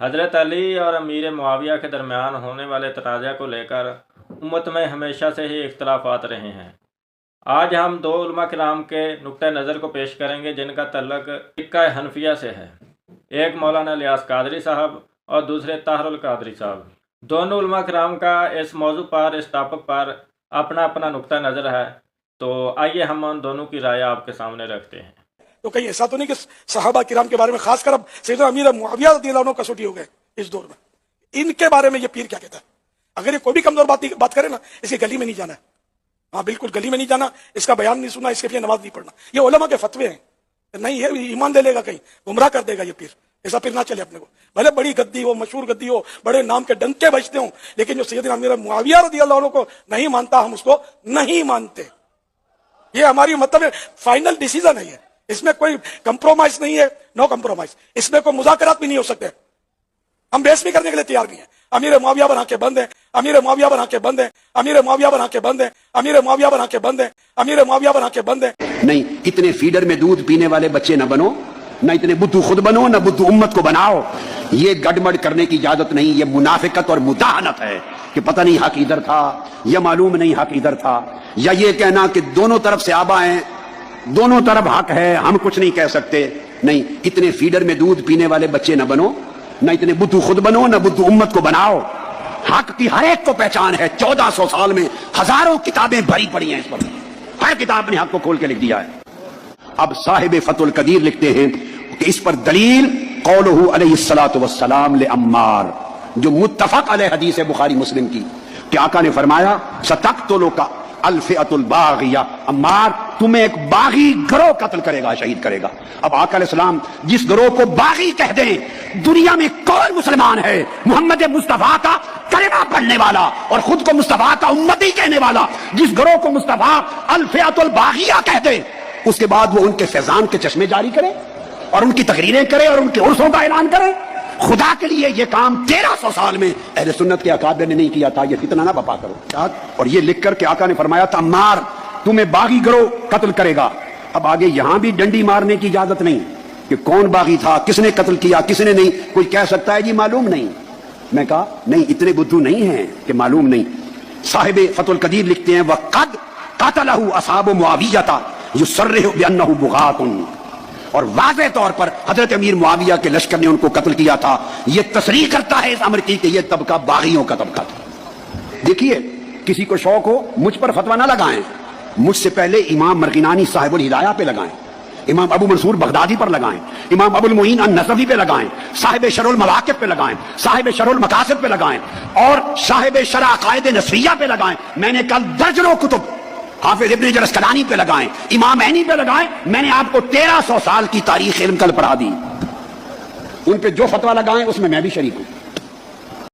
حضرت علی اور امیر معاویہ کے درمیان ہونے والے تنازع کو لے کر امت میں ہمیشہ سے ہی اختلافات رہے ہیں۔ آج ہم دو علماء کرام کے نقطۂ نظر کو پیش کریں گے جن کا تعلق فقہ حنفیہ سے ہے، ایک مولانا الیاس قادری صاحب اور دوسرے طاہر القادری صاحب۔ دونوں علماء کرام کا اس موضوع پر، اس ٹاپک پر اپنا اپنا نقطۂ نظر ہے، تو آئیے ہم ان دونوں کی رائے آپ کے سامنے رکھتے ہیں۔ تو کہیں ایسا تو نہیں کہ صحابہ کرام کے بارے میں خاص کر اب سیدنا امیر معاویہ رضی اللہ عنہ کسوٹی ہو گئے اس دور میں، ان کے بارے میں یہ پیر کیا کہتا ہے؟ اگر یہ کوئی بھی کمزور بات کرے نا، اس کی گلی میں نہیں جانا ہے، ہاں بالکل گلی میں نہیں جانا، اس کا بیان نہیں سننا، اس کے لیے نماز نہیں پڑھنا۔ یہ علماء کے فتوے ہیں، نہیں ہے ایمان دے لے گا، کہیں گمراہ کر دے گا یہ پیر۔ ایسا پیر نہ چلے اپنے کو، بھلے بڑی گدی ہو، مشہور گدی ہو، بڑے نام کے ڈنکے بجتے ہوں، لیکن جو سیدنا امیر معاویہ رضی اللہ عنہ کو نہیں مانتا، ہم اس کو نہیں مانتے۔ یہ ہماری مطلب فائنل ڈیسیزن ہے، یہ اس میں کوئی کمپرومائز نہیں ہے، نو کمپرومائز، اس میں کوئی مذاکرات بھی نہیں ہو سکتے، ہم بحث بھی کرنے کے لیے تیار بھی ہیں۔ امیر معاویہ بنا کے بند ہیں، امیر معاویہ بنا کے بند ہیں، امیر معاویہ بنا کے بند ہیں، امیر معاویہ بنا کے بند ہیں، امیر معاویہ بنا کے بند ہیں۔ نہیں، اتنے فیڈر میں دودھ پینے والے بچے نہ بنو، نہ اتنے بدھو خود بنو، نہ بدھو امت کو بناؤ۔ یہ گڑبڑ کرنے کی اجازت نہیں، یہ منافقت اور مداہنت ہے کہ پتہ نہیں حق ادھر تھا یا معلوم نہیں حق ادھر تھا، یا یہ کہنا کہ دونوں طرف سے آبا ہیں، دونوں طرف حق ہے، ہم کچھ نہیں کہہ سکتے۔ نہیں، اتنے فیڈر میں دودھ پینے والے بچے نہ بنو، نہ اتنے بدھو خود بنو، نہ بدھو امت کو بناؤ۔ حق کی ہر ایک کو پہچان ہے، 1400 سال میں ہزاروں کتابیں بھری پڑی ہیں اس پر، ہر کتاب نے حق کو کھول کے لکھ دیا ہے۔ اب صاحب فتح القدیر لکھتے ہیں کہ اس پر دلیل قولہ علیہ الصلوۃ والسلام لعمار، جو متفق علیہ حدیث ہے بخاری مسلم کی، کہ آقا نے فرمایا ستقتلک الفئۃ الباغیہ، عمار تمہیں ایک باغی گروہ قتل کرے گا، شہید کرے گا۔ اب آقا علیہ السلام جس گروہ کو باغی کہہ دیں، دنیا میں کون مسلمان ہے محمد مصطفیٰ کا کلمہ پڑھنے والا اور خود کو مصطفیٰ کا امتی کہنے والا، جس گروہ کو مصطفیٰ الفئۃ الباغیہ کہہ دے، اس کے بعد وہ ان کے فیضان کے چشمے جاری کرے اور ان کی تقریریں کرے اور ان کے عرسوں کا اعلان کرے؟ خدا کے لیے یہ کام 1300 سال میں اہل سنت کے اکابر نے نہیں کیا تھا، یہ فتنہ نہ بپا کرو۔ اور یہ لکھ کر کے آقا نے فرمایا تھا عمار تمہیں باغی گروہ قتل کرے گا۔ اب آگے یہاں بھی ڈنڈی مارنے کی اجازت نہیں کہ کون باغی تھا، کس نے قتل کیا، کس نے نہیں۔ کوئی کہہ سکتا ہے جی معلوم نہیں، میں کہا نہیں، اتنے بدھو نہیں ہیں کہ معلوم نہیں۔ صاحب فتح القدیر لکھتے ہیں وَقَدْ قَتَلَهُ أَصْحَابُ مُعَاوِيَةَ يُصَرِّحُ بِأَنَّهُ بُغَاةٌ، اور واضح طور پر حضرت امیر معاویہ کے لشکر نے ان کو قتل کیا تھا۔ یہ تصریح کرتا ہے اس امر کی کہ یہ طبقہ باغیوں کا طبقہ تھا۔ دیکھیے، کسی کو شوق ہو مجھ پر فتویٰ نہ لگائیں، مجھ سے پہلے امام مرغینانی صاحب الہدایہ پہ لگائیں، امام ابو منصور بغدادی پر لگائیں، امام ابو المعین النصفی پہ لگائیں، صاحب شرح المواقف پہ لگائیں، صاحب شرح المقاصد پہ لگائیں، اور صاحب شرح عقائد نصفیہ پہ لگائیں۔ میں نے کل درجنوں کتب حافظ ابن حجر اسقلانی پہ لگائیں، امام عینی پہ لگائیں۔ میں نے آپ کو 1300 سال کی تاریخ علم کل پڑھا دی، ان پہ جو فتویٰ لگائیں اس میں بھی شریک ہوں۔